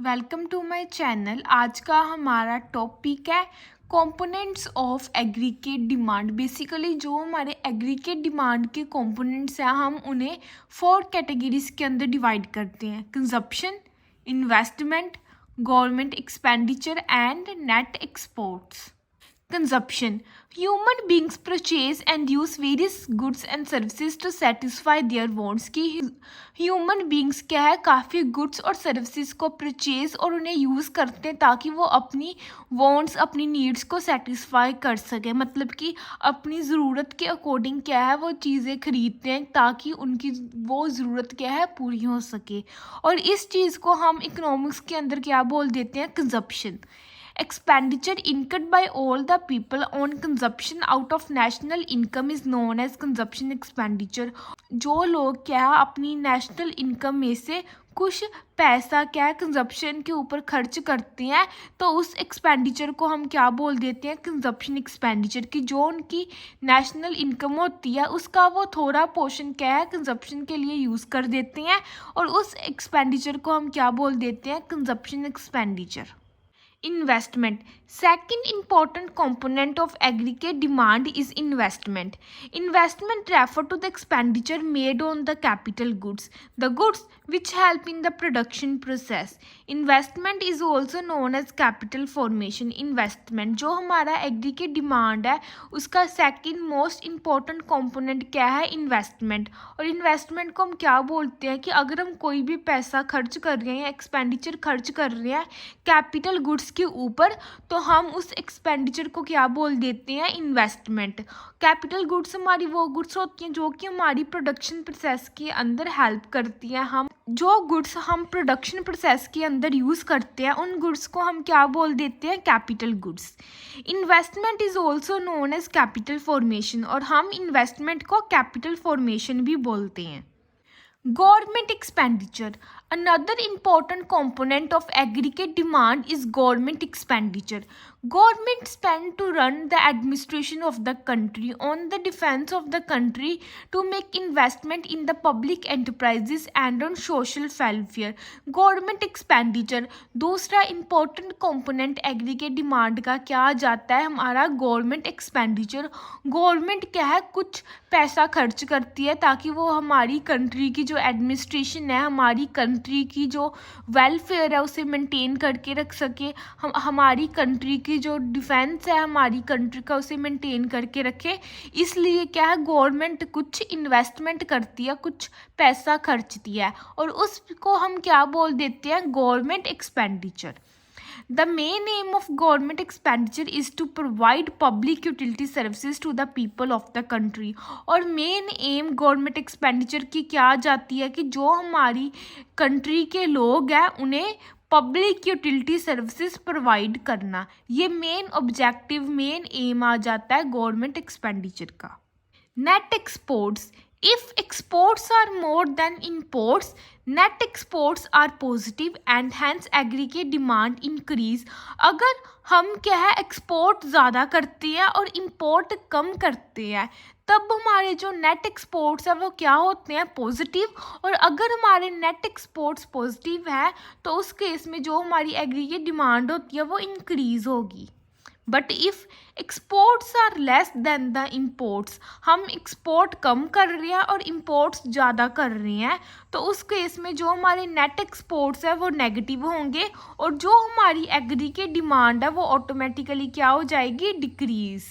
Welcome to my channel. आज का हमारा टॉपिक है components of aggregate demand. Basically जो हमारे एग्रीगेट डिमांड के कंपोनेंट्स हैं हम उन्हें 4 कैटेगरीज के अंदर डिवाइड करते हैं: consumption, investment, government expenditure and net exports. Consumption. Human beings purchase and use various goods and services to satisfy their wants। कि ह्यूमन बींग्स क्या है, काफ़ी गुड्स और सर्विसेज को परचेज और उन्हें यूज़ करते हैं ताकि वो अपनी वॉन्ट्स, अपनी नीड्स को सेटिस्फाई कर सकें। मतलब कि अपनी ज़रूरत के अकॉर्डिंग क्या है वो चीज़ें खरीदते हैं ताकि उनकी वो ज़रूरत क्या है पूरी हो सके। और इस चीज़ को हम इकोनॉमिक्स के अंदर क्या बोल देते हैं, consumption. Expenditure incurred by all the people on consumption out of national income is known as consumption expenditure। जो लोग क्या अपनी नेशनल इनकम में से कुछ पैसा क्या है कंजप्शन के ऊपर खर्च करते हैं तो उस एक्सपेंडिचर को हम क्या बोल देते हैं, कंजप्शन एक्सपेंडिचर। की जो उनकी नेशनल इनकम होती है उसका वो थोड़ा पोर्शन क्या है कंजप्शन के लिए यूज़ कर देते हैं और उस एक्सपेंडिचर को हम क्या बोल देते हैं, consumption expenditure. Investment. Second important component of aggregate demand is investment. Investment refer to the expenditure made on the capital goods, the goods which help in the production process. Investment is also known as capital formation। Investment जो हमारा aggregate demand है उसका second most important component क्या है, investment। और investment को हम क्या बोलते हैं कि अगर हम कोई भी पैसा खर्च कर रहे हैं, एक्सपेंडिचर खर्च कर रहे हैं कैपिटल गुड्स के ऊपर तो हम उस एक्सपेंडिचर को क्या बोल देते हैं, इन्वेस्टमेंट। कैपिटल गुड्स हमारी वो गुड्स होती हैं जो कि हमारी प्रोडक्शन प्रोसेस के अंदर हेल्प करती हैं। हम जो गुड्स हम प्रोडक्शन प्रोसेस के अंदर यूज़ करते हैं उन गुड्स को हम क्या बोल देते हैं, capital goods. Investment is also known as capital formation और हम इन्वेस्टमेंट को कैपिटल फॉर्मेशन भी बोलते हैं। Government expenditure. Another important component of aggregate demand is government expenditure. Government spend to run the administration of the country, on the defense of the country, to make investment in the public enterprises and on social welfare। Government expenditure दूसरा important component aggregate demand का क्या आ जाता है, हमारा government expenditure। Government क्या है, कुछ पैसा खर्च करती है ताकि वो हमारी कंट्री की जो एडमिनिस्ट्रेशन है, हमारी कंट्री की जो वेलफेयर है उसे मेंटेन करके रख सके, हमारी कंट्री की जो डिफेंस है हमारी कंट्री का उसे मेंटेन करके रखे। इसलिए क्या है, गवर्नमेंट कुछ इन्वेस्टमेंट करती है, कुछ पैसा खर्चती है और उसको हम क्या बोल देते हैं, government expenditure. The main aim of government expenditure is to provide public utility services to the people of the country। और मेन एम गवर्नमेंट एक्सपेंडिचर की क्या आ जाती है कि जो हमारी कंट्री के लोग हैं उन्हें पब्लिक यूटिलिटी सर्विसेज प्रोवाइड करना। ये मेन ऑब्जेक्टिव, मेन एम आ जाता है गवर्नमेंट एक्सपेंडिचर का। Net exports. If exports are more than imports, net exports are positive and hence aggregate demand increase। अगर हम क्या है एक्सपोर्ट ज़्यादा करते हैं और इंपोर्ट कम करते हैं तब हमारे जो नेट एक्सपोर्ट्स है वो क्या होते हैं, पॉजिटिव। और अगर हमारे नेट एक्सपोर्ट्स पॉजिटिव है तो उस केस में जो हमारी एग्रीगेट डिमांड होती है वो इंक्रीज़ होगी। But if exports are less than the imports, हम एक्सपोर्ट कम कर रहे हैं और इम्पोर्ट्स ज़्यादा कर रहे हैं तो उस केस में जो हमारे नेट एक्सपोर्ट्स है वो नेगेटिव होंगे और जो हमारी एग्रीगेट डिमांड है वो ऑटोमेटिकली क्या हो जाएगी, डिक्रीज़।